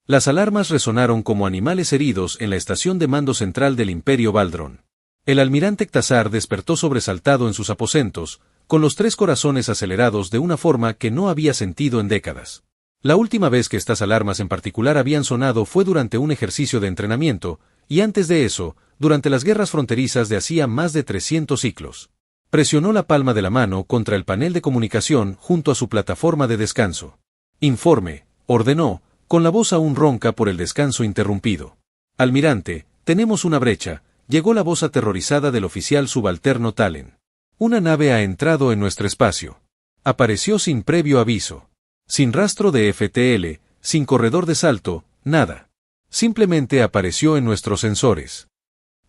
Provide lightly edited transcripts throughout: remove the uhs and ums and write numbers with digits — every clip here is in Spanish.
Las alarmas resonaron como animales heridos en la estación de mando central del Imperio Baldrón. El almirante Ktazar despertó sobresaltado en sus aposentos, con los 3 corazones acelerados de una forma que no había sentido en décadas. La última vez que estas alarmas en particular habían sonado fue durante un ejercicio de entrenamiento, y antes de eso, durante las guerras fronterizas de hacía más de 300 ciclos. Presionó la palma de la mano contra el panel de comunicación junto a su plataforma de descanso. Informe, ordenó, con la voz aún ronca por el descanso interrumpido. Almirante, tenemos una brecha, llegó la voz aterrorizada del oficial subalterno Talen. Una nave ha entrado en nuestro espacio. Apareció sin previo aviso. Sin rastro de FTL, sin corredor de salto, nada. Simplemente apareció en nuestros sensores.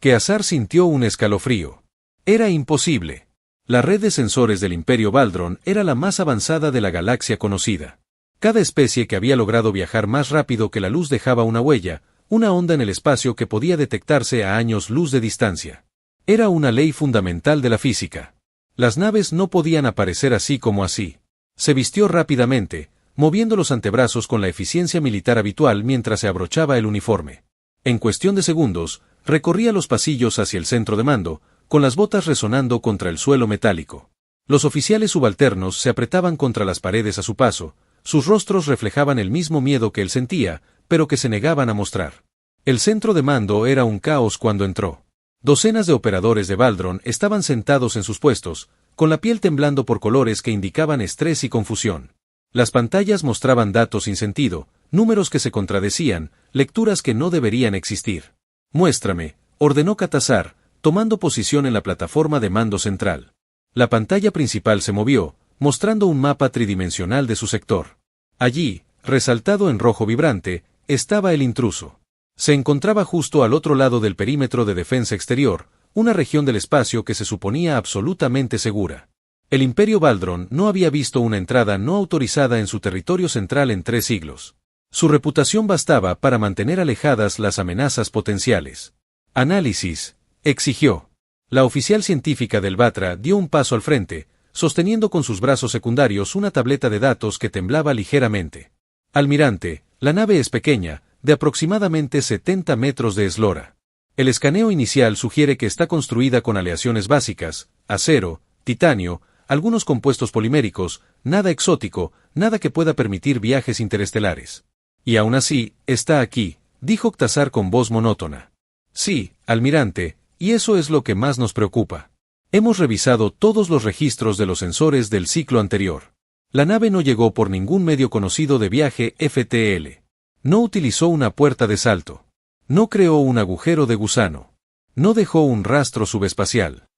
Ktazar sintió un escalofrío. Era imposible. La red de sensores del Imperio Baldrón era la más avanzada de la galaxia conocida. Cada especie que había logrado viajar más rápido que la luz dejaba una huella, una onda en el espacio que podía detectarse a años luz de distancia. Era una ley fundamental de la física. Las naves no podían aparecer así como así. Se vistió rápidamente, moviendo los antebrazos con la eficiencia militar habitual mientras se abrochaba el uniforme. En cuestión de segundos, recorría los pasillos hacia el centro de mando, con las botas resonando contra el suelo metálico. Los oficiales subalternos se apretaban contra las paredes a su paso, sus rostros reflejaban el mismo miedo que él sentía, pero que se negaban a mostrar. El centro de mando era un caos cuando entró. Docenas de operadores de Baldrón estaban sentados en sus puestos, con la piel temblando por colores que indicaban estrés y confusión. Las pantallas mostraban datos sin sentido, números que se contradecían, lecturas que no deberían existir. Muéstrame, ordenó Ktazar, tomando posición en la plataforma de mando central. La pantalla principal se movió, mostrando un mapa tridimensional de su sector. Allí, resaltado en rojo vibrante, estaba el intruso. Se encontraba justo al otro lado del perímetro de defensa exterior, una región del espacio que se suponía absolutamente segura. El Imperio Baldrón no había visto una entrada no autorizada en su territorio central en 3 siglos. Su reputación bastaba para mantener alejadas las amenazas potenciales. Análisis, exigió. La oficial científica del Batra dio un paso al frente, sosteniendo con sus brazos secundarios una tableta de datos que temblaba ligeramente. Almirante, la nave es pequeña, de aproximadamente 70 metros de eslora. El escaneo inicial sugiere que está construida con aleaciones básicas, acero, titanio, algunos compuestos poliméricos, nada exótico, nada que pueda permitir viajes interestelares. Y aún así, está aquí, dijo Ktazar con voz monótona. Sí, almirante, y eso es lo que más nos preocupa. Hemos revisado todos los registros de los sensores del ciclo anterior. La nave no llegó por ningún medio conocido de viaje FTL. No utilizó una puerta de salto. No creó un agujero de gusano. No dejó un rastro subespacial.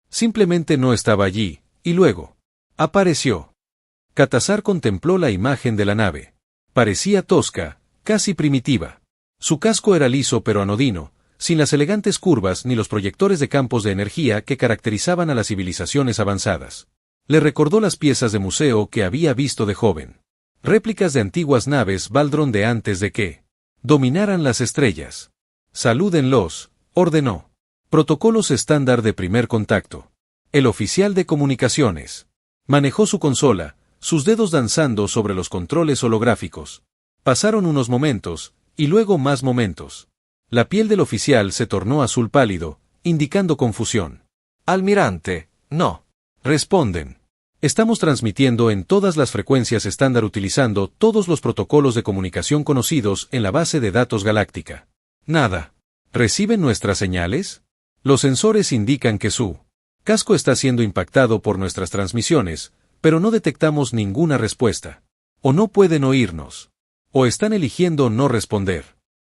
Simplemente no estaba allí, y luego apareció. Ktazar contempló la imagen de la nave. Parecía tosca, casi primitiva. Su casco era liso pero anodino, sin las elegantes curvas ni los proyectores de campos de energía que caracterizaban a las civilizaciones avanzadas. Le recordó las piezas de museo que había visto de joven. Réplicas de antiguas naves Baldrón de antes de que dominaran las estrellas. Salúdenlos, ordenó. Protocolos estándar de primer contacto. El oficial de comunicaciones manejó su consola, sus dedos danzando sobre los controles holográficos. Pasaron unos momentos, y luego más momentos. La piel del oficial se tornó azul pálido, indicando confusión. Almirante, no. Responden. Estamos transmitiendo en todas las frecuencias estándar utilizando todos los protocolos de comunicación conocidos en la base de datos galáctica. Nada. ¿Reciben nuestras señales? Los sensores indican que su casco está siendo impactado por nuestras transmisiones, pero no detectamos ninguna respuesta. O no pueden oírnos. O están eligiendo no responder.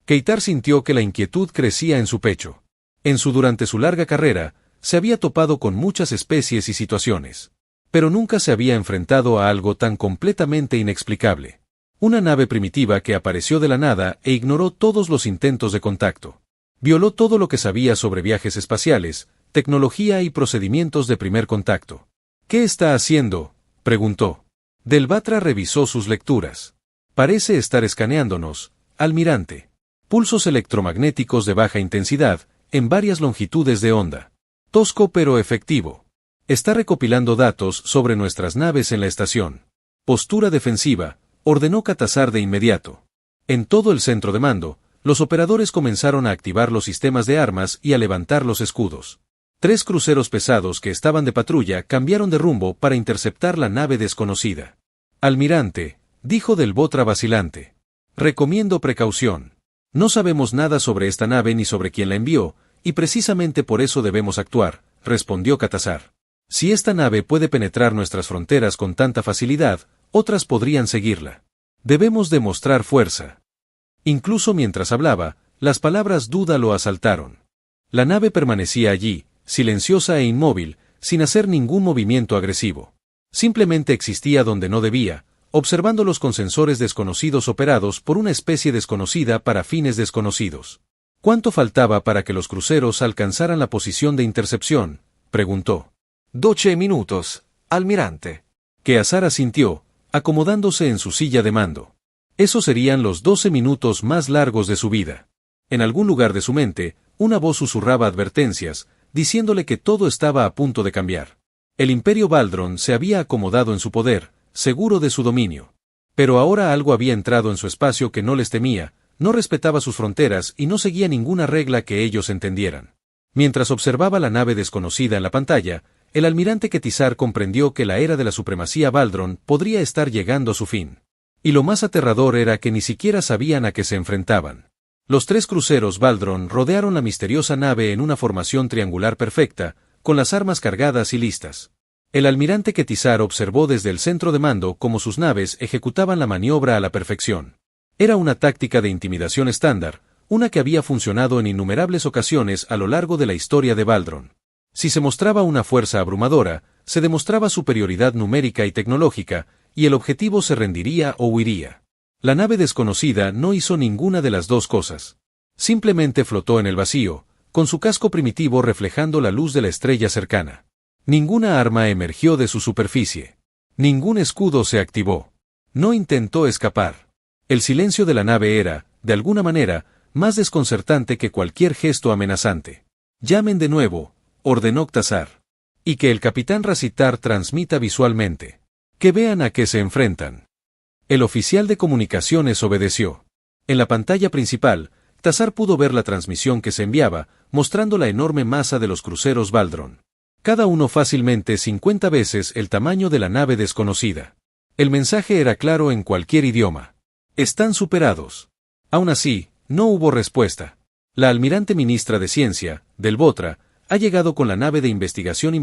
Ktazar sintió que la inquietud crecía en su pecho. Durante su larga carrera, se había topado con muchas especies y situaciones. Pero nunca se había enfrentado a algo tan completamente inexplicable. Una nave primitiva que apareció de la nada e ignoró todos los intentos de contacto. Violó todo lo que sabía sobre viajes espaciales, tecnología y procedimientos de primer contacto. ¿Qué está haciendo?, preguntó. Del Batra revisó sus lecturas. Parece estar escaneándonos, almirante. Pulsos electromagnéticos de baja intensidad, en varias longitudes de onda. Tosco pero efectivo. Está recopilando datos sobre nuestras naves en la estación. Postura defensiva, ordenó Ktazar de inmediato. En todo el centro de mando, los operadores comenzaron a activar los sistemas de armas y a levantar los escudos. 3 cruceros pesados que estaban de patrulla cambiaron de rumbo para interceptar la nave desconocida. Almirante, dijo Del Botra vacilante. Recomiendo precaución. No sabemos nada sobre esta nave ni sobre quién la envió, y precisamente por eso debemos actuar, respondió Katazar. Si esta nave puede penetrar nuestras fronteras con tanta facilidad, otras podrían seguirla. Debemos demostrar fuerza. Incluso mientras hablaba, las palabras duda lo asaltaron. La nave permanecía allí, silenciosa e inmóvil, sin hacer ningún movimiento agresivo. Simplemente existía donde no debía, observándolos con sensores desconocidos operados por una especie desconocida para fines desconocidos. ¿Cuánto faltaba para que los cruceros alcanzaran la posición de intercepción?, preguntó. 12 minutos, almirante. Queazar asintió, acomodándose en su silla de mando. Esos serían los 12 minutos más largos de su vida. En algún lugar de su mente, una voz susurraba advertencias, diciéndole que todo estaba a punto de cambiar. El Imperio Baldron se había acomodado en su poder, seguro de su dominio. Pero ahora algo había entrado en su espacio que no les temía, no respetaba sus fronteras y no seguía ninguna regla que ellos entendieran. Mientras observaba la nave desconocida en la pantalla, el almirante Ketizar comprendió que la era de la supremacía Baldron podría estar llegando a su fin. Y lo más aterrador era que ni siquiera sabían a qué se enfrentaban. Los 3 cruceros Baldron rodearon la misteriosa nave en una formación triangular perfecta, con las armas cargadas y listas. El almirante Ketizar observó desde el centro de mando cómo sus naves ejecutaban la maniobra a la perfección. Era una táctica de intimidación estándar, una que había funcionado en innumerables ocasiones a lo largo de la historia de Baldron. Si se mostraba una fuerza abrumadora, se demostraba superioridad numérica y tecnológica, y el objetivo se rendiría o huiría. La nave desconocida no hizo ninguna de las dos cosas. Simplemente flotó en el vacío, con su casco primitivo reflejando la luz de la estrella cercana. Ninguna arma emergió de su superficie. Ningún escudo se activó. No intentó escapar. El silencio de la nave era, de alguna manera, más desconcertante que cualquier gesto amenazante. Llamen de nuevo, ordenó Ktazar. Y que el capitán Razitar transmita visualmente. Que vean a qué se enfrentan. El oficial de comunicaciones obedeció. En la pantalla principal, Ktazar pudo ver la transmisión que se enviaba, mostrando la enorme masa de los cruceros Baldron. Cada uno fácilmente 50 veces el tamaño de la nave desconocida. El mensaje era claro en cualquier idioma. Están superados. Aún así, no hubo respuesta. La almirante ministra de Ciencia, Del Botra, ha llegado con la nave de Investigación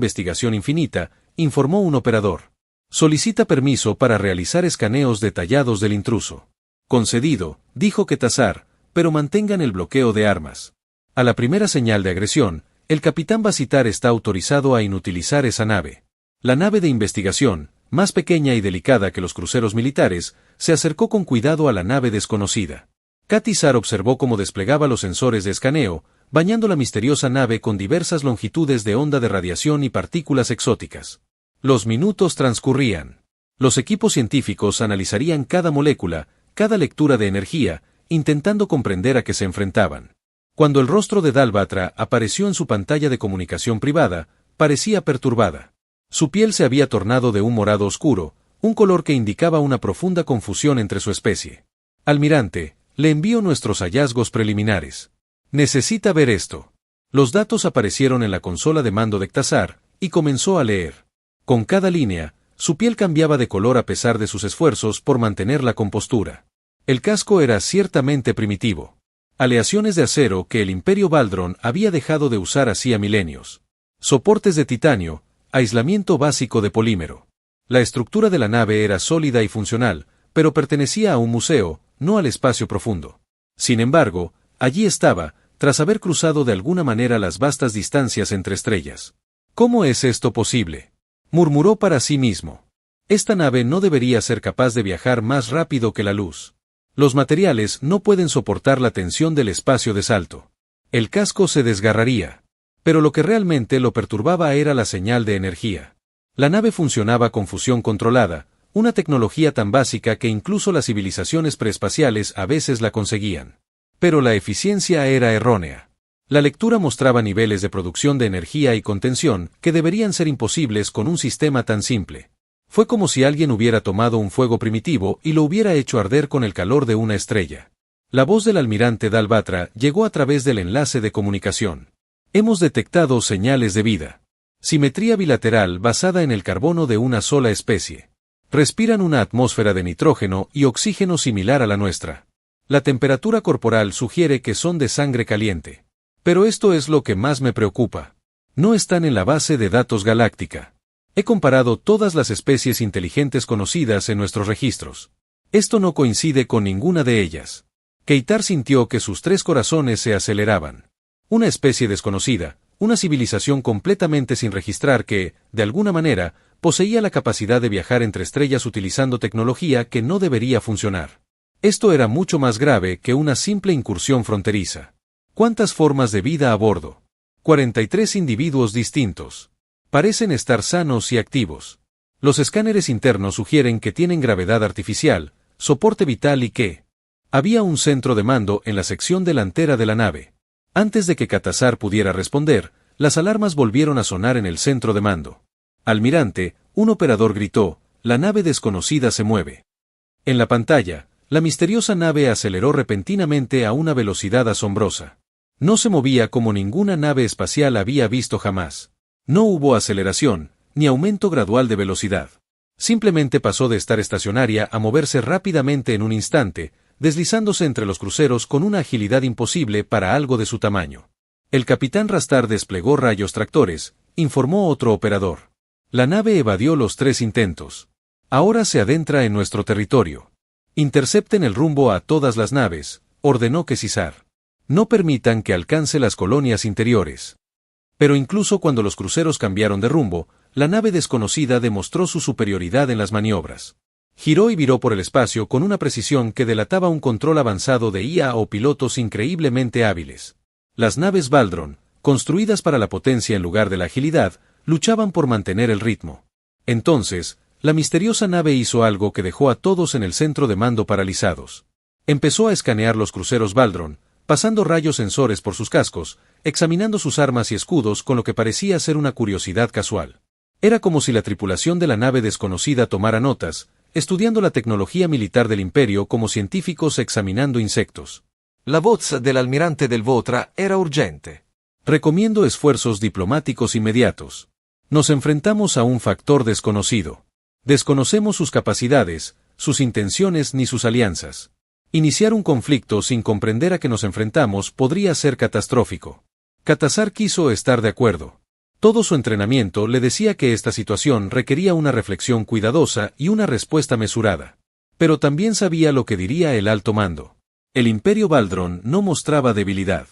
Infinita, informó un operador. Solicita permiso para realizar escaneos detallados del intruso. Concedido, dijo Ketazar, pero mantengan el bloqueo de armas. A la primera señal de agresión, el capitán Vacitar está autorizado a inutilizar esa nave. La nave de investigación, más pequeña y delicada que los cruceros militares, se acercó con cuidado a la nave desconocida. Katizar observó cómo desplegaba los sensores de escaneo, bañando la misteriosa nave con diversas longitudes de onda de radiación y partículas exóticas. Los minutos transcurrían. Los equipos científicos analizarían cada molécula, cada lectura de energía, intentando comprender a qué se enfrentaban. Cuando el rostro de Dalbatra apareció en su pantalla de comunicación privada, parecía perturbada. Su piel se había tornado de un morado oscuro, un color que indicaba una profunda confusión entre su especie. Almirante, le envío nuestros hallazgos preliminares. Necesita ver esto. Los datos aparecieron en la consola de mando de Ktazar, y comenzó a leer. Con cada línea, su piel cambiaba de color a pesar de sus esfuerzos por mantener la compostura. El casco era ciertamente primitivo. Aleaciones de acero que el Imperio Baldron había dejado de usar hacía milenios. Soportes de titanio, aislamiento básico de polímero. La estructura de la nave era sólida y funcional, pero pertenecía a un museo, no al espacio profundo. Sin embargo, allí estaba, tras haber cruzado de alguna manera las vastas distancias entre estrellas. ¿Cómo es esto posible?, murmuró para sí mismo. Esta nave no debería ser capaz de viajar más rápido que la luz. Los materiales no pueden soportar la tensión del espacio de salto. El casco se desgarraría. Pero lo que realmente lo perturbaba era la señal de energía. La nave funcionaba con fusión controlada, una tecnología tan básica que incluso las civilizaciones preespaciales a veces la conseguían. Pero la eficiencia era errónea. La lectura mostraba niveles de producción de energía y contención que deberían ser imposibles con un sistema tan simple. Fue como si alguien hubiera tomado un fuego primitivo y lo hubiera hecho arder con el calor de una estrella. La voz del almirante Dalbatra llegó a través del enlace de comunicación. Hemos detectado señales de vida. Simetría bilateral basada en el carbono de una sola especie. Respiran una atmósfera de nitrógeno y oxígeno similar a la nuestra. La temperatura corporal sugiere que son de sangre caliente. Pero esto es lo que más me preocupa. No están en la base de datos galáctica. He comparado todas las especies inteligentes conocidas en nuestros registros. Esto no coincide con ninguna de ellas. Keitar sintió que sus 3 corazones se aceleraban. Una especie desconocida, una civilización completamente sin registrar que, de alguna manera, poseía la capacidad de viajar entre estrellas utilizando tecnología que no debería funcionar. Esto era mucho más grave que una simple incursión fronteriza. ¿Cuántas formas de vida a bordo? 43 individuos distintos. Parecen estar sanos y activos. Los escáneres internos sugieren que tienen gravedad artificial, soporte vital y que había un centro de mando en la sección delantera de la nave. Antes de que Katazar pudiera responder, las alarmas volvieron a sonar en el centro de mando. Almirante, un operador gritó, la nave desconocida se mueve. En la pantalla, la misteriosa nave aceleró repentinamente a una velocidad asombrosa. No se movía como ninguna nave espacial había visto jamás. No hubo aceleración, ni aumento gradual de velocidad. Simplemente pasó de estar estacionaria a moverse rápidamente en un instante, deslizándose entre los cruceros con una agilidad imposible para algo de su tamaño. El capitán Rastar desplegó rayos tractores, informó otro operador. La nave evadió los 3 intentos. Ahora se adentra en nuestro territorio. Intercepten el rumbo a todas las naves, ordenó Kesizar. No permitan que alcance las colonias interiores. Pero incluso cuando los cruceros cambiaron de rumbo, la nave desconocida demostró su superioridad en las maniobras. Giró y viró por el espacio con una precisión que delataba un control avanzado de IA o pilotos increíblemente hábiles. Las naves Baldron, construidas para la potencia en lugar de la agilidad, luchaban por mantener el ritmo. Entonces, la misteriosa nave hizo algo que dejó a todos en el centro de mando paralizados. Empezó a escanear los cruceros Baldron, pasando rayos sensores por sus cascos, examinando sus armas y escudos con lo que parecía ser una curiosidad casual. Era como si la tripulación de la nave desconocida tomara notas, estudiando la tecnología militar del Imperio como científicos examinando insectos. La voz del almirante Dalbatra era urgente. Recomiendo esfuerzos diplomáticos inmediatos. Nos enfrentamos a un factor desconocido. Desconocemos sus capacidades, sus intenciones ni sus alianzas. Iniciar un conflicto sin comprender a qué nos enfrentamos podría ser catastrófico. Katazar quiso estar de acuerdo. Todo su entrenamiento le decía que esta situación requería una reflexión cuidadosa y una respuesta mesurada. Pero también sabía lo que diría el alto mando. El Imperio Baldron no mostraba debilidad.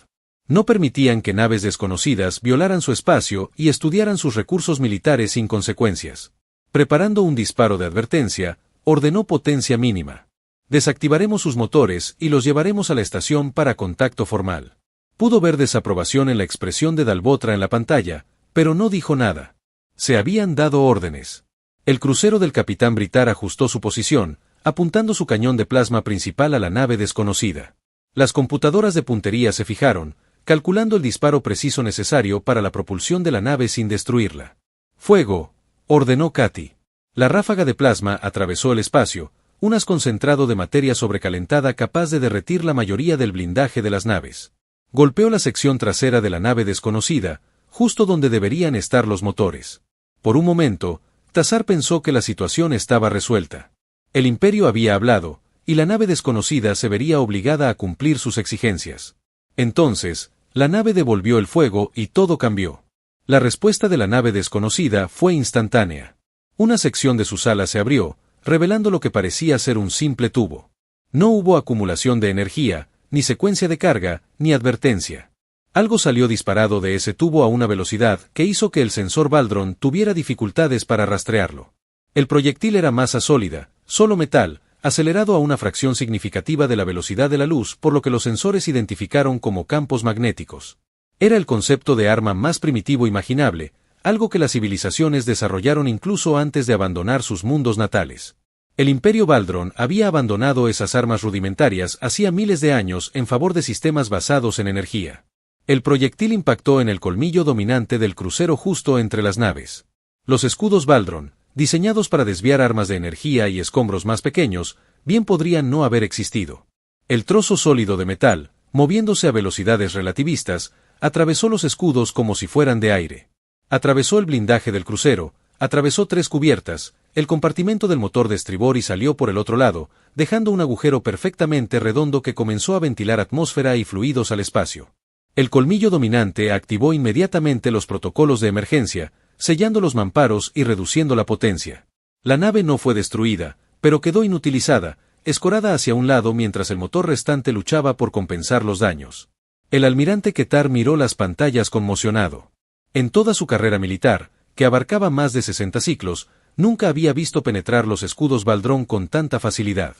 No permitían que naves desconocidas violaran su espacio y estudiaran sus recursos militares sin consecuencias. Preparando un disparo de advertencia, ordenó potencia mínima. Desactivaremos sus motores y los llevaremos a la estación para contacto formal. Pudo ver desaprobación en la expresión de Dalbatra en la pantalla, pero no dijo nada. Se habían dado órdenes. El crucero del capitán Britar ajustó su posición, apuntando su cañón de plasma principal a la nave desconocida. Las computadoras de puntería se fijaron, calculando el disparo preciso necesario para la propulsión de la nave sin destruirla. ¡Fuego!, ordenó Katy. La ráfaga de plasma atravesó el espacio, un haz concentrado de materia sobrecalentada capaz de derretir la mayoría del blindaje de las naves. Golpeó la sección trasera de la nave desconocida, justo donde deberían estar los motores. Por un momento, Tazar pensó que la situación estaba resuelta. El Imperio había hablado, y la nave desconocida se vería obligada a cumplir sus exigencias. Entonces, la nave devolvió el fuego y todo cambió. La respuesta de la nave desconocida fue instantánea. Una sección de sus alas se abrió, revelando lo que parecía ser un simple tubo. No hubo acumulación de energía, ni secuencia de carga, ni advertencia. Algo salió disparado de ese tubo a una velocidad que hizo que el sensor Baldron tuviera dificultades para rastrearlo. El proyectil era masa sólida, solo metal, acelerado a una fracción significativa de la velocidad de la luz, por lo que los sensores identificaron como campos magnéticos. Era el concepto de arma más primitivo imaginable, algo que las civilizaciones desarrollaron incluso antes de abandonar sus mundos natales. El Imperio Baldron había abandonado esas armas rudimentarias hacía miles de años en favor de sistemas basados en energía. El proyectil impactó en el colmillo dominante del crucero justo entre las naves. Los escudos Baldron, diseñados para desviar armas de energía y escombros más pequeños, bien podrían no haber existido. El trozo sólido de metal, moviéndose a velocidades relativistas, atravesó los escudos como si fueran de aire. Atravesó el blindaje del crucero, atravesó 3 cubiertas, el compartimento del motor de estribor y salió por el otro lado, dejando un agujero perfectamente redondo que comenzó a ventilar atmósfera y fluidos al espacio. El colmillo dominante activó inmediatamente los protocolos de emergencia, sellando los mamparos y reduciendo la potencia. La nave no fue destruida, pero quedó inutilizada, escorada hacia un lado mientras el motor restante luchaba por compensar los daños. El almirante Quetar miró las pantallas conmocionado. En toda su carrera militar, que abarcaba más de 60 ciclos, nunca había visto penetrar los escudos Baldrón con tanta facilidad.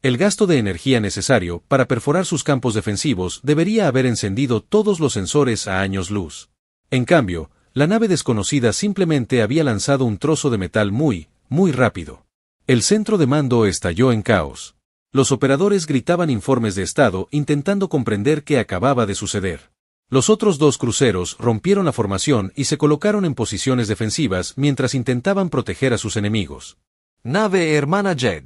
El gasto de energía necesario para perforar sus campos defensivos debería haber encendido todos los sensores a años luz. En cambio, la nave desconocida simplemente había lanzado un trozo de metal muy rápido. El centro de mando estalló en caos. Los operadores gritaban informes de estado intentando comprender qué acababa de suceder. Los otros 2 cruceros rompieron la formación y se colocaron en posiciones defensivas mientras intentaban proteger a sus enemigos. Nave hermana Jed.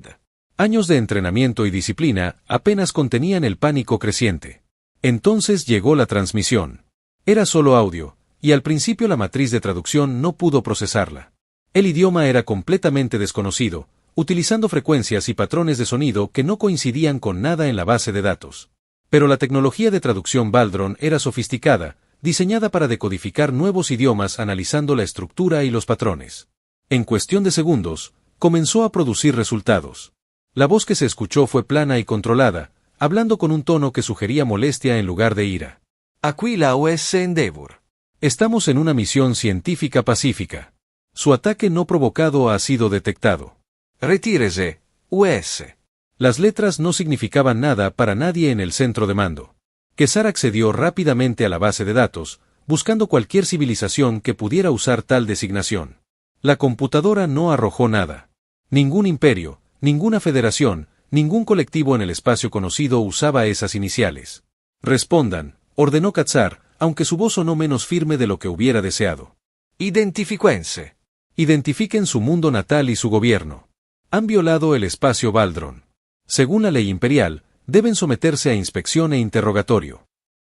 Años de entrenamiento y disciplina apenas contenían el pánico creciente. Entonces llegó la transmisión. Era solo audio, y al principio la matriz de traducción no pudo procesarla. El idioma era completamente desconocido, utilizando frecuencias y patrones de sonido que no coincidían con nada en la base de datos. Pero la tecnología de traducción Baldrón era sofisticada, diseñada para decodificar nuevos idiomas analizando la estructura y los patrones. En cuestión de segundos, comenzó a producir resultados. La voz que se escuchó fue plana y controlada, hablando con un tono que sugería molestia en lugar de ira. Aquí la US Endeavour. Estamos en una misión científica pacífica. Su ataque no provocado ha sido detectado. Retírese, US. Las letras no significaban nada para nadie en el centro de mando. Quesar accedió rápidamente a la base de datos, buscando cualquier civilización que pudiera usar tal designación. La computadora no arrojó nada. Ningún imperio, ninguna federación, ningún colectivo en el espacio conocido usaba esas iniciales. Respondan, ordenó Quetzar, aunque su voz sonó menos firme de lo que hubiera deseado. Identifíquense. Identifiquen su mundo natal y su gobierno. Han violado el espacio Baldrón. Según la ley imperial, deben someterse a inspección e interrogatorio.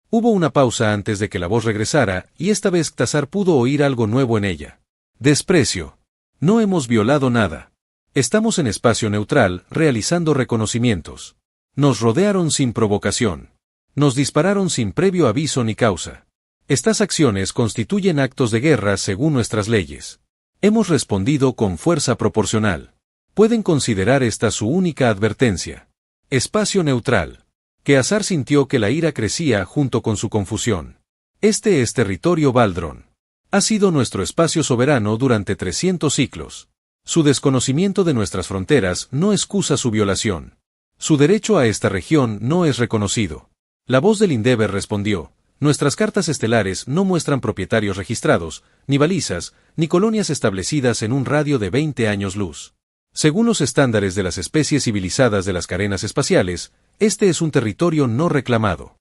Hubo una pausa antes de que la voz regresara, y esta vez Quetzar pudo oír algo nuevo en ella. Desprecio. No hemos violado nada. Estamos en espacio neutral, realizando reconocimientos. Nos rodearon sin provocación. Nos dispararon sin previo aviso ni causa. Estas acciones constituyen actos de guerra según nuestras leyes. Hemos respondido con fuerza proporcional. Pueden considerar esta su única advertencia. Espacio neutral. Quetzar sintió que la ira crecía junto con su confusión. Este es territorio Baldrón. Ha sido nuestro espacio soberano durante 300 ciclos. Su desconocimiento de nuestras fronteras no excusa su violación. Su derecho a esta región no es reconocido. La voz del Endeavour respondió: nuestras cartas estelares no muestran propietarios registrados, ni balizas, ni colonias establecidas en un radio de 20 años luz. Según los estándares de las especies civilizadas de las cadenas espaciales, este es un territorio no reclamado.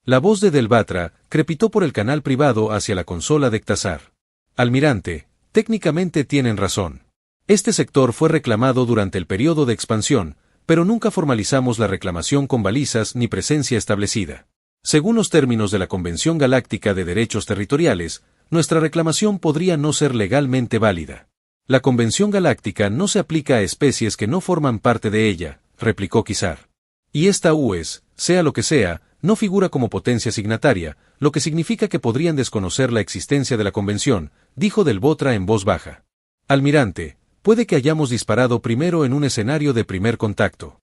La voz de Delbatra crepitó por el canal privado hacia la consola de Quetzar. Almirante, técnicamente tienen razón. Este sector fue reclamado durante el periodo de expansión, pero nunca formalizamos la reclamación con balizas ni presencia establecida. Según los términos de la Convención Galáctica de Derechos Territoriales, nuestra reclamación podría no ser legalmente válida. La Convención Galáctica no se aplica a especies que no forman parte de ella, replicó Quetzar. Y esta US, sea lo que sea, no figura como potencia signataria, lo que significa que podrían desconocer la existencia de la convención, dijo Delbatra en voz baja. Almirante, puede que hayamos disparado primero en un escenario de primer contacto.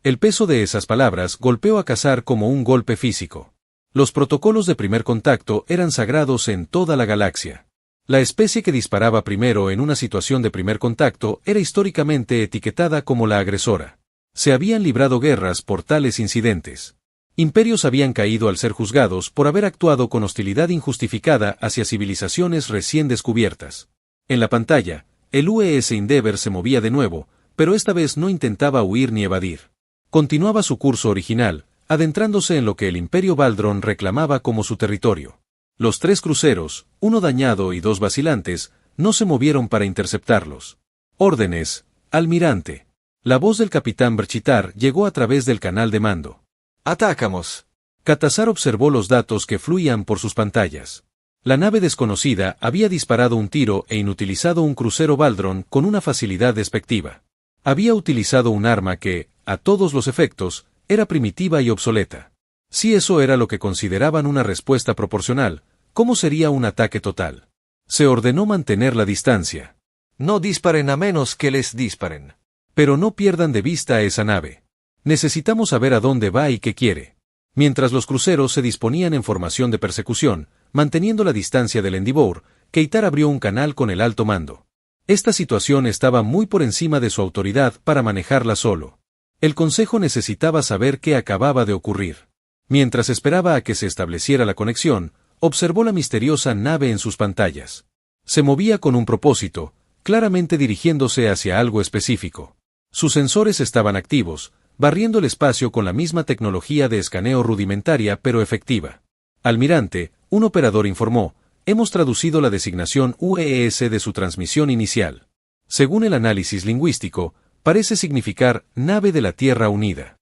El peso de esas palabras golpeó a Quetzar como un golpe físico. Los protocolos de primer contacto eran sagrados en toda la galaxia. La especie que disparaba primero en una situación de primer contacto era históricamente etiquetada como la agresora. Se habían librado guerras por tales incidentes. Imperios habían caído al ser juzgados por haber actuado con hostilidad injustificada hacia civilizaciones recién descubiertas. En la pantalla, el US Endeavour se movía de nuevo, pero esta vez no intentaba huir ni evadir. Continuaba su curso original, adentrándose en lo que el Imperio Baldrón reclamaba como su territorio. Los 3 cruceros, uno dañado y 2 vacilantes, no se movieron para interceptarlos. Órdenes, almirante. La voz del capitán Berchitar llegó a través del canal de mando. Atacamos. Katazar observó los datos que fluían por sus pantallas. La nave desconocida había disparado un tiro e inutilizado un crucero Baldron con una facilidad despectiva. Había utilizado un arma que, a todos los efectos, era primitiva y obsoleta. Si eso era lo que consideraban una respuesta proporcional, ¿cómo sería un ataque total? Se ordenó mantener la distancia. No disparen a menos que les disparen. Pero no pierdan de vista a esa nave. Necesitamos saber a dónde va y qué quiere. Mientras los cruceros se disponían en formación de persecución, manteniendo la distancia del Endeavour, Keitar abrió un canal con el alto mando. Esta situación estaba muy por encima de su autoridad para manejarla solo. El Consejo necesitaba saber qué acababa de ocurrir. Mientras esperaba a que se estableciera la conexión, observó la misteriosa nave en sus pantallas. Se movía con un propósito, claramente dirigiéndose hacia algo específico. Sus sensores estaban activos, barriendo el espacio con la misma tecnología de escaneo rudimentaria pero efectiva. Almirante, un operador informó, hemos traducido la designación UES de su transmisión inicial. Según el análisis lingüístico, parece significar nave de la Tierra Unida.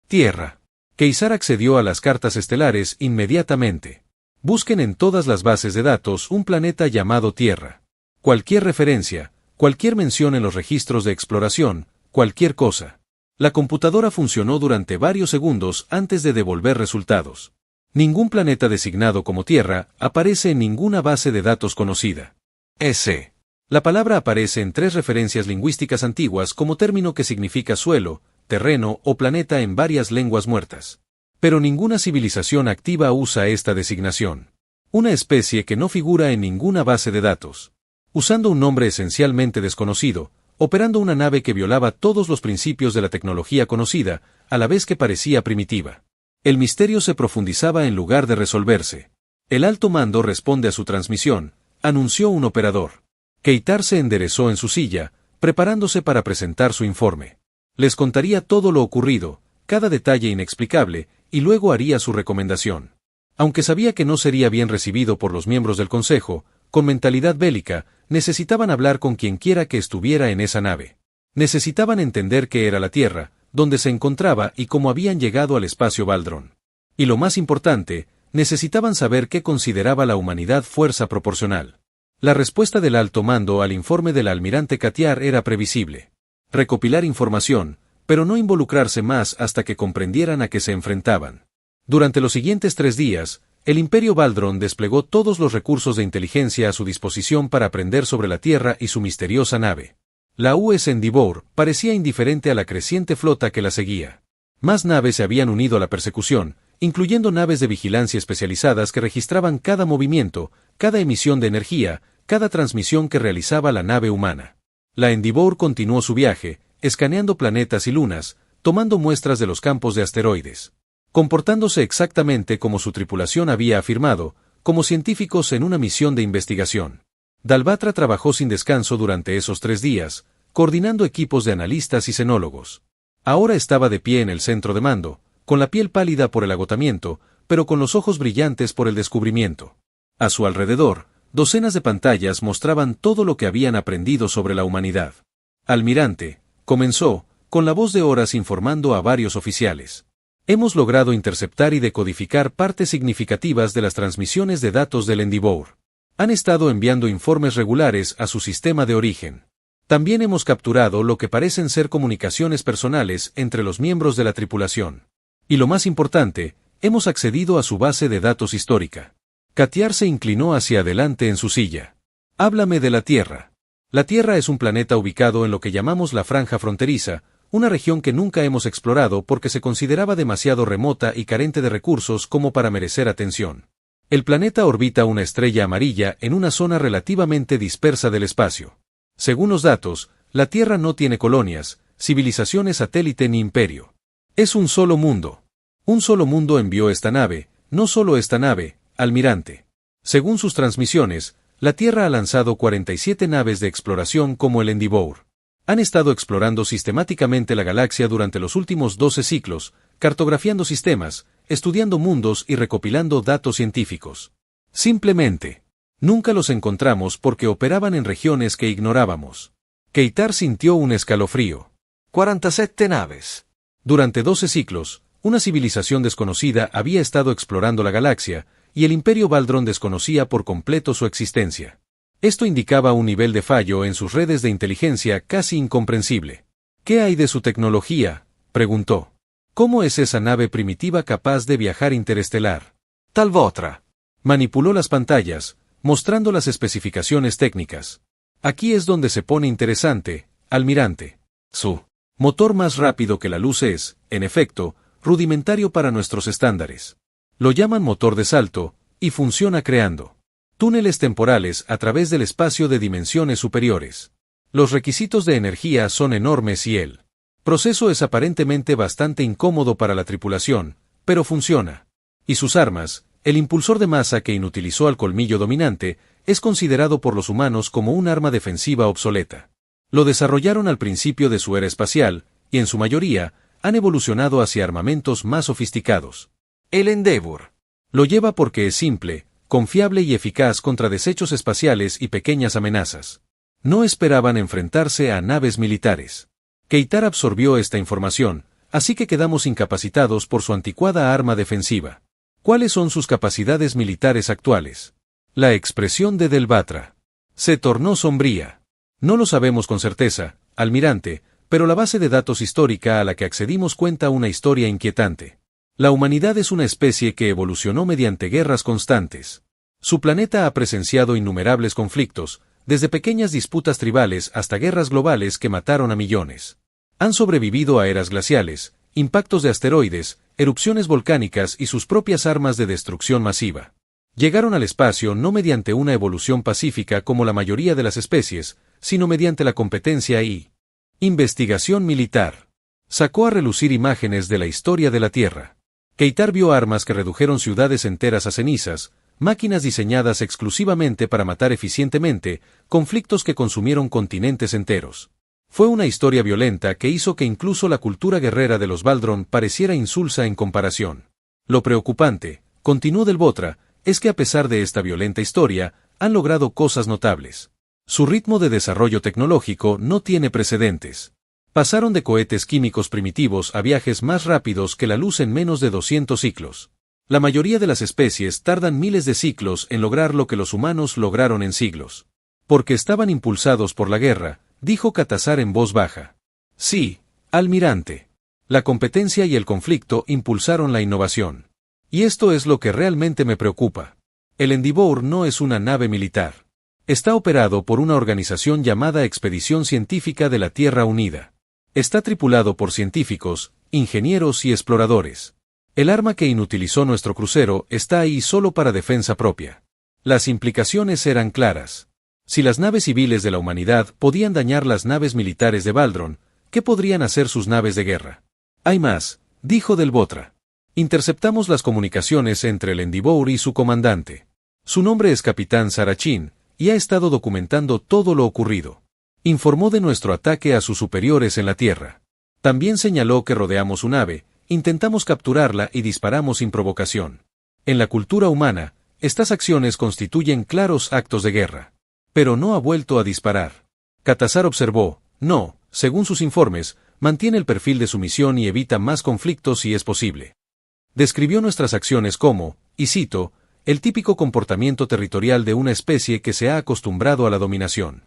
Tierra. Keitar accedió a las cartas estelares inmediatamente. Busquen en todas las bases de datos un planeta llamado Tierra. Cualquier referencia, cualquier mención en los registros de exploración, cualquier cosa. La computadora funcionó durante varios segundos antes de devolver resultados. Ningún planeta designado como Tierra aparece en ninguna base de datos conocida. S. La palabra aparece en 3 referencias lingüísticas antiguas como término que significa suelo, terreno o planeta en varias lenguas muertas. Pero ninguna civilización activa usa esta designación. Una especie que no figura en ninguna base de datos. Usando un nombre esencialmente desconocido, operando una nave que violaba todos los principios de la tecnología conocida, a la vez que parecía primitiva. El misterio se profundizaba en lugar de resolverse. El alto mando responde a su transmisión, anunció un operador. Keitar se enderezó en su silla, preparándose para presentar su informe. Les contaría todo lo ocurrido, cada detalle inexplicable, y luego haría su recomendación. Aunque sabía que no sería bien recibido por los miembros del Consejo, con mentalidad bélica, necesitaban hablar con quienquiera que estuviera en esa nave. Necesitaban entender qué era la Tierra, dónde se encontraba y cómo habían llegado al espacio Baldron. Y lo más importante, necesitaban saber qué consideraba la humanidad fuerza proporcional. La respuesta del alto mando al informe del almirante Katiar era previsible. Recopilar información, pero no involucrarse más hasta que comprendieran a qué se enfrentaban. Durante los siguientes 3 días, el Imperio Baldron desplegó todos los recursos de inteligencia a su disposición para aprender sobre la Tierra y su misteriosa nave. La UES Endeavour parecía indiferente a la creciente flota que la seguía. Más naves se habían unido a la persecución, incluyendo naves de vigilancia especializadas que registraban cada movimiento, cada emisión de energía, cada transmisión que realizaba la nave humana. La Endeavour continuó su viaje, escaneando planetas y lunas, tomando muestras de los campos de asteroides. Comportándose exactamente como su tripulación había afirmado, como científicos en una misión de investigación. Dalbatra trabajó sin descanso durante esos 3 días, coordinando equipos de analistas y cenólogos. Ahora estaba de pie en el centro de mando, con la piel pálida por el agotamiento, pero con los ojos brillantes por el descubrimiento. A su alrededor, docenas de pantallas mostraban todo lo que habían aprendido sobre la humanidad. Almirante, comenzó, con la voz de Horas informando a varios oficiales. Hemos logrado interceptar y decodificar partes significativas de las transmisiones de datos del Endeavour. Han estado enviando informes regulares a su sistema de origen. También hemos capturado lo que parecen ser comunicaciones personales entre los miembros de la tripulación. Y lo más importante, hemos accedido a su base de datos histórica. Katiar se inclinó hacia adelante en su silla. Háblame de la Tierra. La Tierra es un planeta ubicado en lo que llamamos la Franja Fronteriza, una región que nunca hemos explorado porque se consideraba demasiado remota y carente de recursos como para merecer atención. El planeta orbita una estrella amarilla en una zona relativamente dispersa del espacio. Según los datos, la Tierra no tiene colonias, civilizaciones satélite ni imperio. Es un solo mundo. Un solo mundo envió esta nave, no solo esta nave, almirante. Según sus transmisiones, la Tierra ha lanzado 47 naves de exploración como el Endeavour. Han estado explorando sistemáticamente la galaxia durante los últimos 12 ciclos, cartografiando sistemas, estudiando mundos y recopilando datos científicos. Simplemente, nunca los encontramos porque operaban en regiones que ignorábamos. Keitar sintió un escalofrío. 47 naves. Durante 12 ciclos, Una civilización desconocida había estado explorando la galaxia, y el Imperio Baldrón desconocía por completo su existencia. Esto indicaba un nivel de fallo en sus redes de inteligencia casi incomprensible. ¿Qué hay de su tecnología?, preguntó. ¿Cómo es esa nave primitiva capaz de viajar interestelar? Tal Votra. Manipuló las pantallas, mostrando las especificaciones técnicas. Aquí es donde se pone interesante, almirante. Su motor más rápido que la luz es, en efecto, rudimentario para nuestros estándares. Lo llaman motor de salto, y funciona creando túneles temporales a través del espacio de dimensiones superiores. Los requisitos de energía son enormes y el proceso es aparentemente bastante incómodo para la tripulación, pero funciona. Y sus armas, el impulsor de masa que inutilizó al colmillo dominante, es considerado por los humanos como un arma defensiva obsoleta. Lo desarrollaron al principio de su era espacial, y en su mayoría, han evolucionado hacia armamentos más sofisticados. El Endeavour. Lo lleva porque es simple, confiable y eficaz contra desechos espaciales y pequeñas amenazas. No esperaban enfrentarse a naves militares. Keitar absorbió esta información, así que quedamos incapacitados por su anticuada arma defensiva. ¿Cuáles son sus capacidades militares actuales? La expresión de Del Batra se tornó sombría. No lo sabemos con certeza, almirante, pero la base de datos histórica a la que accedimos cuenta una historia inquietante. La humanidad es una especie que evolucionó mediante guerras constantes. Su planeta ha presenciado innumerables conflictos, desde pequeñas disputas tribales hasta guerras globales que mataron a millones. Han sobrevivido a eras glaciales, impactos de asteroides, erupciones volcánicas y sus propias armas de destrucción masiva. Llegaron al espacio no mediante una evolución pacífica como la mayoría de las especies, sino mediante la competencia y investigación militar. Sacó a relucir imágenes de la historia de la Tierra. Keitar vio armas que redujeron ciudades enteras a cenizas, máquinas diseñadas exclusivamente para matar eficientemente, conflictos que consumieron continentes enteros. Fue una historia violenta que hizo que incluso la cultura guerrera de los Baldrón pareciera insulsa en comparación. Lo preocupante, continuó Del Batra, es que a pesar de esta violenta historia, han logrado cosas notables. Su ritmo de desarrollo tecnológico no tiene precedentes. Pasaron de cohetes químicos primitivos a viajes más rápidos que la luz en menos de 200 ciclos. La mayoría de las especies tardan miles de ciclos en lograr lo que los humanos lograron en siglos. Porque estaban impulsados por la guerra, dijo Katazar en voz baja. Sí, almirante. La competencia y el conflicto impulsaron la innovación. Y esto es lo que realmente me preocupa. El Endeavour no es una nave militar. Está operado por una organización llamada Expedición Científica de la Tierra Unida. Está tripulado por científicos, ingenieros y exploradores. El arma que inutilizó nuestro crucero está ahí solo para defensa propia. Las implicaciones eran claras. Si las naves civiles de la humanidad podían dañar las naves militares de Baldrón, ¿qué podrían hacer sus naves de guerra? Hay más, dijo Del Batra. Interceptamos las comunicaciones entre el Endeavour y su comandante. Su nombre es Capitán Sarachin, y ha estado documentando todo lo ocurrido. Informó de nuestro ataque a sus superiores en la Tierra. También señaló que rodeamos su nave, intentamos capturarla y disparamos sin provocación. En la cultura humana, estas acciones constituyen claros actos de guerra. Pero no ha vuelto a disparar. Katazar observó, no, según sus informes, mantiene el perfil de su misión y evita más conflictos si es posible. Describió nuestras acciones como, y cito, el típico comportamiento territorial de una especie que se ha acostumbrado a la dominación.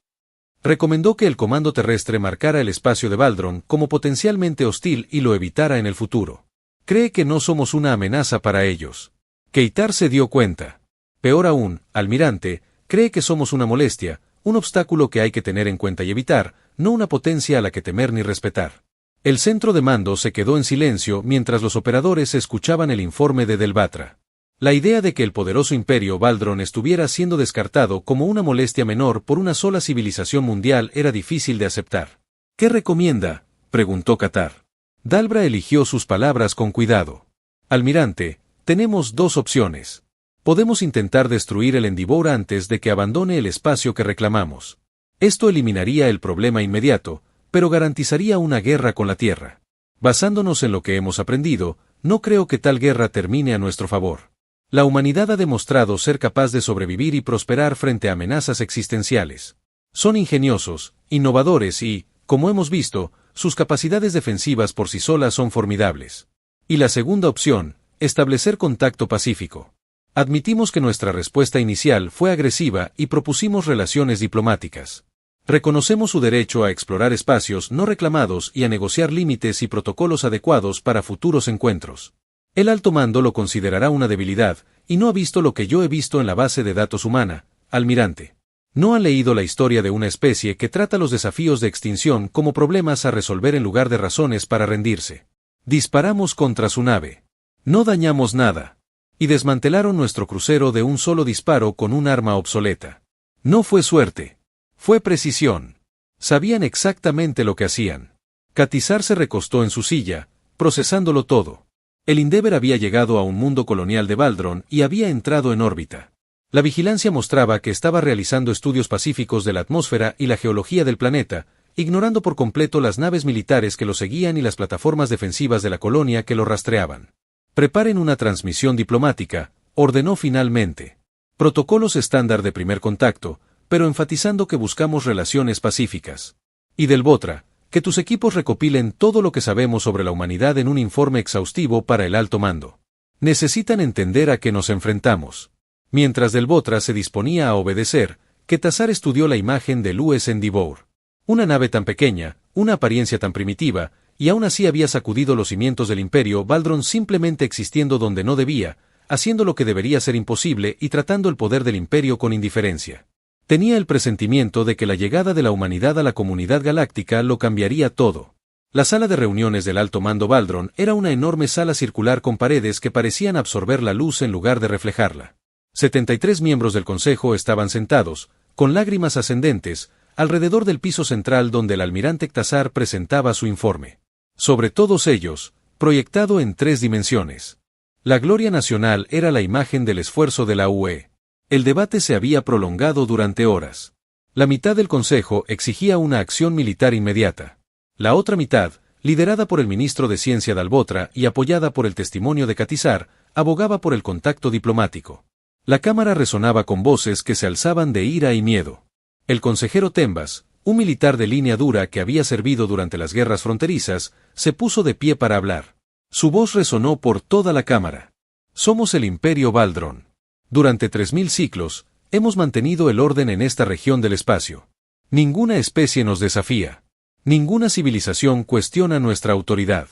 Recomendó que el comando terrestre marcara el espacio de Baldrón como potencialmente hostil y lo evitara en el futuro. Cree que no somos una amenaza para ellos. Keitar se dio cuenta. Peor aún, almirante, cree que somos una molestia, un obstáculo que hay que tener en cuenta y evitar, no una potencia a la que temer ni respetar. El centro de mando se quedó en silencio mientras los operadores escuchaban el informe de Del Batra. La idea de que el poderoso imperio Baldrón estuviera siendo descartado como una molestia menor por una sola civilización mundial era difícil de aceptar. ¿Qué recomienda?, preguntó Katar. Dalbra eligió sus palabras con cuidado. Almirante, tenemos dos opciones. Podemos intentar destruir el Endeavour antes de que abandone el espacio que reclamamos. Esto eliminaría el problema inmediato, pero garantizaría una guerra con la Tierra. Basándonos en lo que hemos aprendido, no creo que tal guerra termine a nuestro favor. La humanidad ha demostrado ser capaz de sobrevivir y prosperar frente a amenazas existenciales. Son ingeniosos, innovadores y, como hemos visto, sus capacidades defensivas por sí solas son formidables. Y la segunda opción, establecer contacto pacífico. Admitimos que nuestra respuesta inicial fue agresiva y propusimos relaciones diplomáticas. Reconocemos su derecho a explorar espacios no reclamados y a negociar límites y protocolos adecuados para futuros encuentros. El alto mando lo considerará una debilidad, y no ha visto lo que yo he visto en la base de datos humana, almirante. No han leído la historia de una especie que trata los desafíos de extinción como problemas a resolver en lugar de razones para rendirse. Disparamos contra su nave. No dañamos nada. Y desmantelaron nuestro crucero de un solo disparo con un arma obsoleta. No fue suerte. Fue precisión. Sabían exactamente lo que hacían. Catizar se recostó en su silla, procesándolo todo. El Endeavour había llegado a un mundo colonial de Valdron y había entrado en órbita. La vigilancia mostraba que estaba realizando estudios pacíficos de la atmósfera y la geología del planeta, ignorando por completo las naves militares que lo seguían y las plataformas defensivas de la colonia que lo rastreaban. Preparen una transmisión diplomática, ordenó finalmente. Protocolos estándar de primer contacto, pero enfatizando que buscamos relaciones pacíficas. Y del Botra, que tus equipos recopilen todo lo que sabemos sobre la humanidad en un informe exhaustivo para el alto mando. Necesitan entender a qué nos enfrentamos. Mientras del Botra se disponía a obedecer, Quetzar estudió la imagen del US Endeavour. Una nave tan pequeña, una apariencia tan primitiva, y aún así había sacudido los cimientos del Imperio Valdron simplemente existiendo donde no debía, haciendo lo que debería ser imposible y tratando el poder del Imperio con indiferencia. Tenía el presentimiento de que la llegada de la humanidad a la comunidad galáctica lo cambiaría todo. La sala de reuniones del alto mando Valdron era una enorme sala circular con paredes que parecían absorber la luz en lugar de reflejarla. 73 miembros del Consejo estaban sentados, con lágrimas ascendentes, alrededor del piso central donde el almirante Quetzar presentaba su informe. Sobre todos ellos, proyectado en 3 dimensiones. La gloria nacional era la imagen del esfuerzo de la UE. El debate se había prolongado durante horas. La mitad del Consejo exigía una acción militar inmediata. La otra mitad, liderada por el ministro de Ciencia del Botra y apoyada por el testimonio de Quetzar, abogaba por el contacto diplomático. La cámara resonaba con voces que se alzaban de ira y miedo. El consejero Tembas, un militar de línea dura que había servido durante las guerras fronterizas, se puso de pie para hablar. Su voz resonó por toda la cámara. Somos el Imperio Valdron. Durante 3000 ciclos, hemos mantenido el orden en esta región del espacio. Ninguna especie nos desafía. Ninguna civilización cuestiona nuestra autoridad.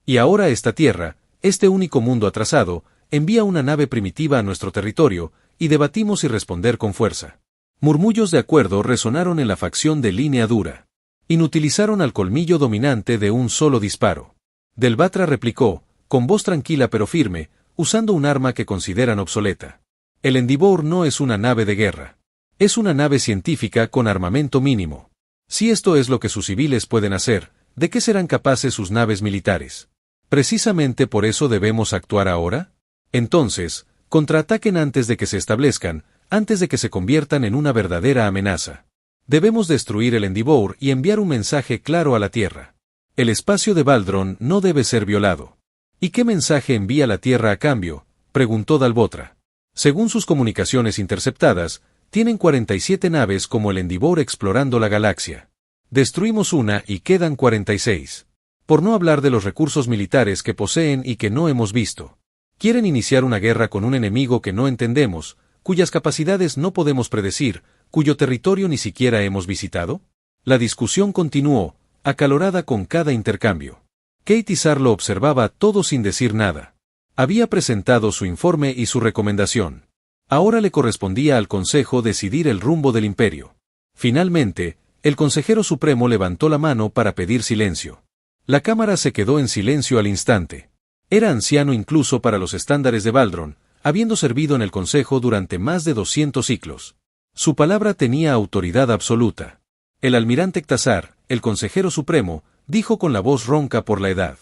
Y ahora esta tierra, este único mundo atrasado, envía una nave primitiva a nuestro territorio, y debatimos y responder con fuerza. Murmullos de acuerdo resonaron en la facción de línea dura. Inutilizaron al colmillo dominante de un solo disparo. Del Batra replicó, con voz tranquila pero firme, usando un arma que consideran obsoleta. El Endeavour no es una nave de guerra. Es una nave científica con armamento mínimo. Si esto es lo que sus civiles pueden hacer, ¿de qué serán capaces sus naves militares? ¿Precisamente por eso debemos actuar ahora? Entonces, contraataquen antes de que se establezcan, antes de que se conviertan en una verdadera amenaza. Debemos destruir el Endeavour y enviar un mensaje claro a la Tierra. El espacio de Valdron no debe ser violado. ¿Y qué mensaje envía la Tierra a cambio?, preguntó Dal Botra. Según sus comunicaciones interceptadas, tienen 47 naves como el Endeavour explorando la galaxia. Destruimos una y quedan 46. Por no hablar de los recursos militares que poseen y que no hemos visto. ¿Quieren iniciar una guerra con un enemigo que no entendemos, cuyas capacidades no podemos predecir, cuyo territorio ni siquiera hemos visitado? La discusión continuó, acalorada con cada intercambio. Quetzar lo observaba todo sin decir nada. Había presentado su informe y su recomendación. Ahora le correspondía al Consejo decidir el rumbo del Imperio. Finalmente, el consejero supremo levantó la mano para pedir silencio. La cámara se quedó en silencio al instante. Era anciano incluso para los estándares de Valdron, habiendo servido en el Consejo durante más de 200 ciclos. Su palabra tenía autoridad absoluta. El almirante Quetzar, el consejero supremo, dijo con la voz ronca por la edad.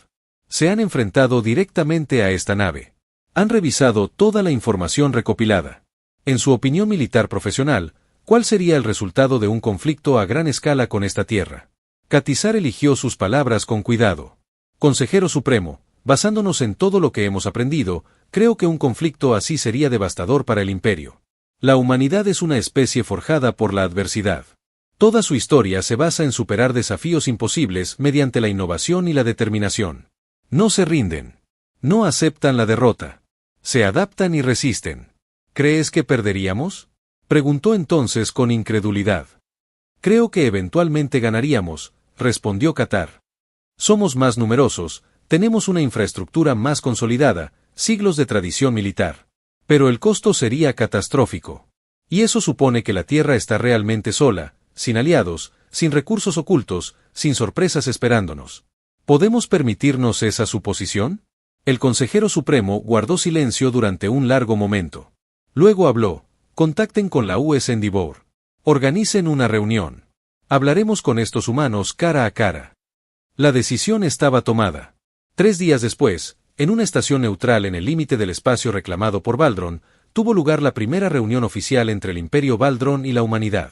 Se han enfrentado directamente a esta nave. Han revisado toda la información recopilada. En su opinión militar profesional, ¿cuál sería el resultado de un conflicto a gran escala con esta tierra? Quetzar eligió sus palabras con cuidado. Consejero supremo, basándonos en todo lo que hemos aprendido, creo que un conflicto así sería devastador para el Imperio. La humanidad es una especie forjada por la adversidad. Toda su historia se basa en superar desafíos imposibles mediante la innovación y la determinación. No se rinden. No aceptan la derrota. Se adaptan y resisten. ¿Crees que perderíamos? Preguntó entonces con incredulidad. Creo que eventualmente ganaríamos, respondió Qatar. Somos más numerosos, tenemos una infraestructura más consolidada, siglos de tradición militar. Pero el costo sería catastrófico. Y eso supone que la Tierra está realmente sola, sin aliados, sin recursos ocultos, sin sorpresas esperándonos. ¿Podemos permitirnos esa suposición? El consejero supremo guardó silencio durante un largo momento. Luego habló: contacten con la US Endeavour. Organicen una reunión. Hablaremos con estos humanos cara a cara. La decisión estaba tomada. 3 días después, en una estación neutral en el límite del espacio reclamado por Valdron, tuvo lugar la primera reunión oficial entre el Imperio Valdron y la humanidad.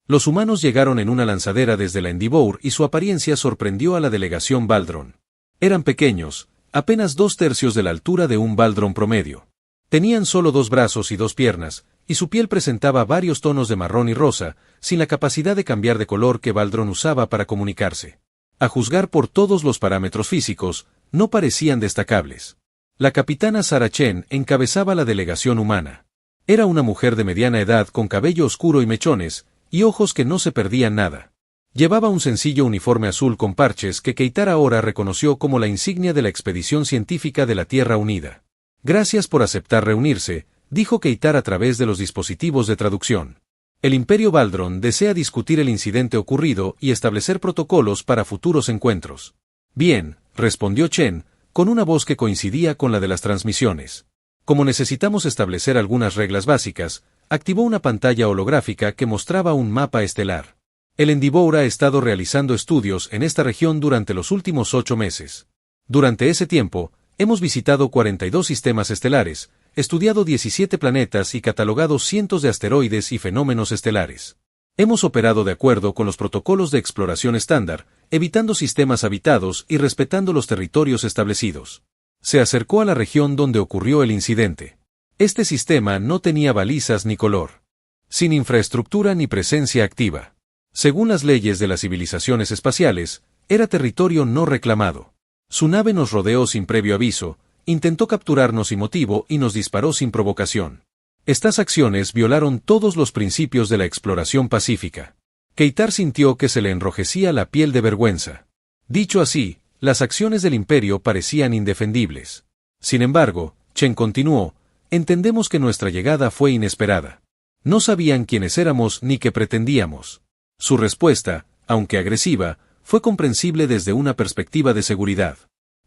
Los humanos llegaron en una lanzadera desde la Endeavour y su apariencia sorprendió a la delegación Valdron. Eran pequeños, apenas 2/3 de la altura de un Valdron promedio. Tenían solo 2 brazos y 2 piernas, y su piel presentaba varios tonos de marrón y rosa, sin la capacidad de cambiar de color que Valdron usaba para comunicarse. A juzgar por todos los parámetros físicos, no parecían destacables. La capitana Sarah Chen encabezaba la delegación humana. Era una mujer de mediana edad con cabello oscuro y mechones, y ojos que no se perdían nada. Llevaba un sencillo uniforme azul con parches que Keitar ahora reconoció como la insignia de la expedición científica de la Tierra Unida. Gracias por aceptar reunirse, dijo Keitar a través de los dispositivos de traducción. El Imperio Valdron desea discutir el incidente ocurrido y establecer protocolos para futuros encuentros. Bien, respondió Chen, con una voz que coincidía con la de las transmisiones. Como necesitamos establecer algunas reglas básicas, activó una pantalla holográfica que mostraba un mapa estelar. El Endeavour ha estado realizando estudios en esta región durante los últimos 8 meses. Durante ese tiempo, hemos visitado 42 sistemas estelares, estudiado 17 planetas y catalogado cientos de asteroides y fenómenos estelares. Hemos operado de acuerdo con los protocolos de exploración estándar, evitando sistemas habitados y respetando los territorios establecidos. Se acercó a la región donde ocurrió el incidente. Este sistema no tenía balizas ni color. Sin infraestructura ni presencia activa. Según las leyes de las civilizaciones espaciales, era territorio no reclamado. Su nave nos rodeó sin previo aviso, intentó capturarnos sin motivo y nos disparó sin provocación. Estas acciones violaron todos los principios de la exploración pacífica. Keitar sintió que se le enrojecía la piel de vergüenza. Dicho así, las acciones del Imperio parecían indefendibles. Sin embargo, Chen continuó: entendemos que nuestra llegada fue inesperada. No sabían quiénes éramos ni qué pretendíamos. Su respuesta, aunque agresiva, fue comprensible desde una perspectiva de seguridad.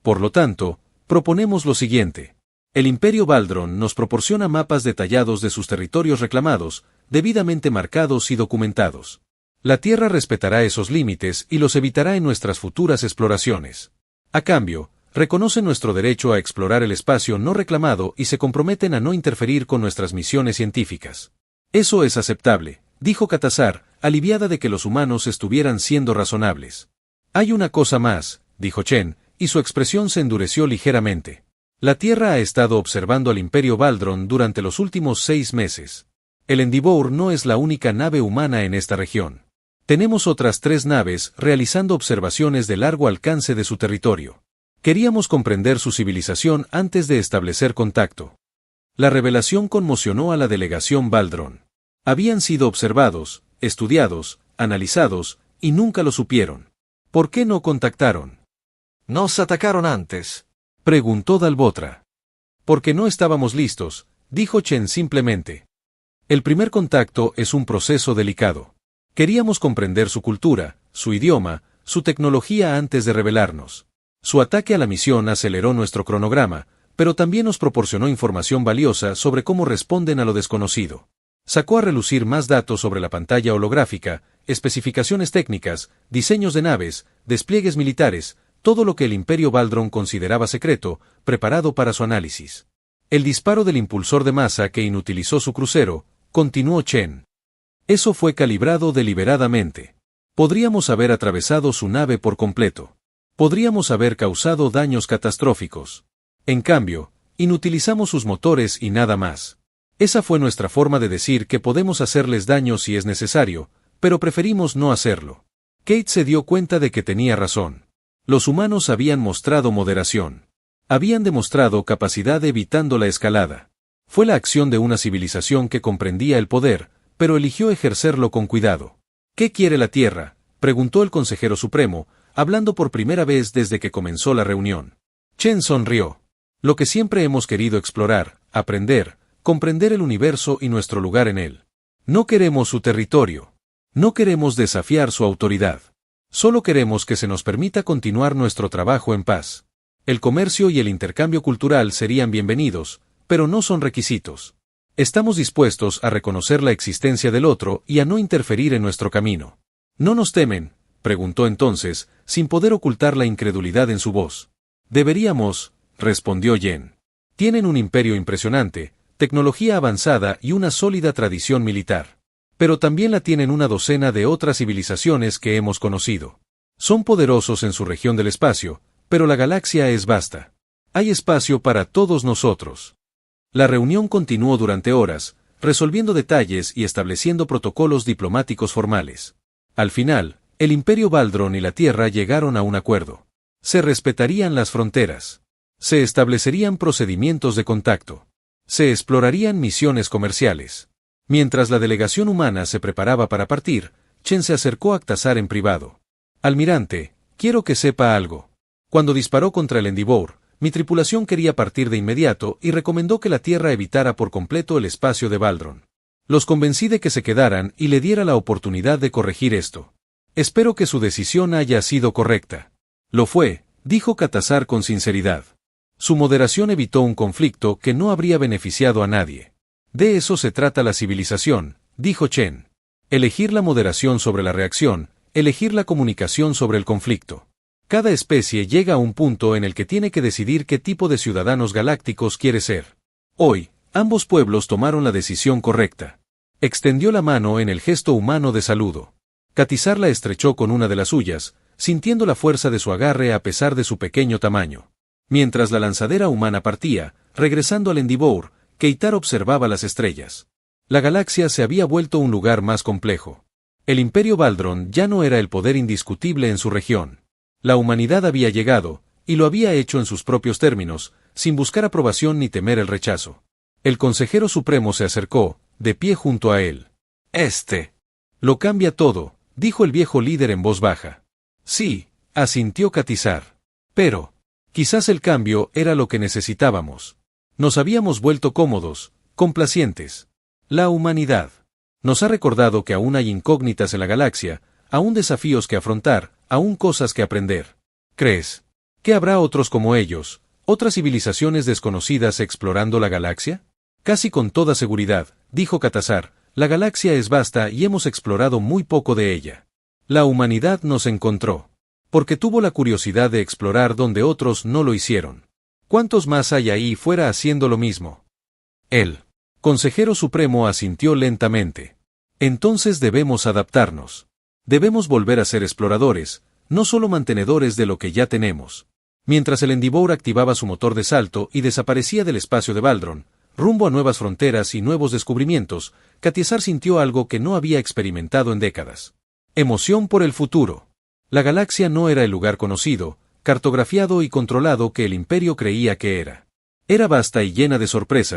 Por lo tanto, proponemos lo siguiente. El Imperio Valdron nos proporciona mapas detallados de sus territorios reclamados, debidamente marcados y documentados. La Tierra respetará esos límites y los evitará en nuestras futuras exploraciones. A cambio, reconocen nuestro derecho a explorar el espacio no reclamado y se comprometen a no interferir con nuestras misiones científicas. Eso es aceptable, dijo Katazar, aliviada de que los humanos estuvieran siendo razonables. Hay una cosa más, dijo Chen, y su expresión se endureció ligeramente. La Tierra ha estado observando al Imperio Valdron durante los últimos 6 meses. El Endeavour no es la única nave humana en esta región. Tenemos otras 3 naves realizando observaciones de largo alcance de su territorio. Queríamos comprender su civilización antes de establecer contacto. La revelación conmocionó a la delegación Valdron. Habían sido observados, estudiados, analizados, y nunca lo supieron. ¿Por qué no contactaron? ¿Nos atacaron antes?, preguntó Dalbotra. Porque no estábamos listos, dijo Chen simplemente. El primer contacto es un proceso delicado. Queríamos comprender su cultura, su idioma, su tecnología antes de revelarnos. Su ataque a la misión aceleró nuestro cronograma, pero también nos proporcionó información valiosa sobre cómo responden a lo desconocido. Sacó a relucir más datos sobre la pantalla holográfica, especificaciones técnicas, diseños de naves, despliegues militares, todo lo que el Imperio Valdron consideraba secreto, preparado para su análisis. El disparo del impulsor de masa que inutilizó su crucero, continuó Chen. Eso fue calibrado deliberadamente. Podríamos haber atravesado su nave por completo. Podríamos haber causado daños catastróficos. En cambio, inutilizamos sus motores y nada más. Esa fue nuestra forma de decir que podemos hacerles daño si es necesario, pero preferimos no hacerlo. Kate se dio cuenta de que tenía razón. Los humanos habían mostrado moderación. Habían demostrado capacidad evitando la escalada. Fue la acción de una civilización que comprendía el poder, pero eligió ejercerlo con cuidado. ¿Qué quiere la Tierra?, preguntó el consejero supremo, hablando por primera vez desde que comenzó la reunión. Chen sonrió. Lo que siempre hemos querido explorar, aprender, comprender el universo y nuestro lugar en él. No queremos su territorio. No queremos desafiar su autoridad. Solo queremos que se nos permita continuar nuestro trabajo en paz. El comercio y el intercambio cultural serían bienvenidos, pero no son requisitos. Estamos dispuestos a reconocer la existencia del otro y a no interferir en nuestro camino. ¿No nos temen?, preguntó entonces, sin poder ocultar la incredulidad en su voz. Deberíamos, respondió Yen. Tienen un imperio impresionante, tecnología avanzada y una sólida tradición militar. Pero también la tienen una docena de otras civilizaciones que hemos conocido. Son poderosos en su región del espacio, pero la galaxia es vasta. Hay espacio para todos nosotros. La reunión continuó durante horas, resolviendo detalles y estableciendo protocolos diplomáticos formales. Al final, el Imperio Baldron y la Tierra llegaron a un acuerdo. Se respetarían las fronteras. Se establecerían procedimientos de contacto. Se explorarían misiones comerciales. Mientras la delegación humana se preparaba para partir, Chen se acercó a Ctasar en privado. Almirante, quiero que sepa algo. Cuando disparó contra el Endeavour, mi tripulación quería partir de inmediato y recomendó que la Tierra evitara por completo el espacio de Baldron. Los convencí de que se quedaran y le diera la oportunidad de corregir esto. Espero que su decisión haya sido correcta. Lo fue, dijo Ctasar con sinceridad. Su moderación evitó un conflicto que no habría beneficiado a nadie. De eso se trata la civilización, dijo Chen. Elegir la moderación sobre la reacción, elegir la comunicación sobre el conflicto. Cada especie llega a un punto en el que tiene que decidir qué tipo de ciudadanos galácticos quiere ser. Hoy, ambos pueblos tomaron la decisión correcta. Extendió la mano en el gesto humano de saludo. Ctasar la estrechó con una de las suyas, sintiendo la fuerza de su agarre a pesar de su pequeño tamaño. Mientras la lanzadera humana partía, regresando al Endeavour, Keitar observaba las estrellas. La galaxia se había vuelto un lugar más complejo. El Imperio Baldron ya no era el poder indiscutible en su región. La humanidad había llegado, y lo había hecho en sus propios términos, sin buscar aprobación ni temer el rechazo. El consejero supremo se acercó, de pie junto a él. Lo cambia todo, dijo el viejo líder en voz baja. Sí, asintió Ctasar. Pero, quizás el cambio era lo que necesitábamos. Nos habíamos vuelto cómodos, complacientes. La humanidad nos ha recordado que aún hay incógnitas en la galaxia, aún desafíos que afrontar, aún cosas que aprender. ¿Crees que habrá otros como ellos, otras civilizaciones desconocidas explorando la galaxia? Casi con toda seguridad, dijo Ctasar, la galaxia es vasta y hemos explorado muy poco de ella. La humanidad nos encontró. Porque tuvo la curiosidad de explorar donde otros no lo hicieron. ¿Cuántos más hay ahí fuera haciendo lo mismo? El consejero supremo asintió lentamente. Entonces debemos adaptarnos. Debemos volver a ser exploradores, no solo mantenedores de lo que ya tenemos. Mientras el Endeavour activaba su motor de salto y desaparecía del espacio de Baldron, rumbo a nuevas fronteras y nuevos descubrimientos, Ctasar sintió algo que no había experimentado en décadas. Emoción por el futuro. La galaxia no era el lugar conocido, cartografiado y controlado que el imperio creía que era. Era vasta y llena de sorpresas.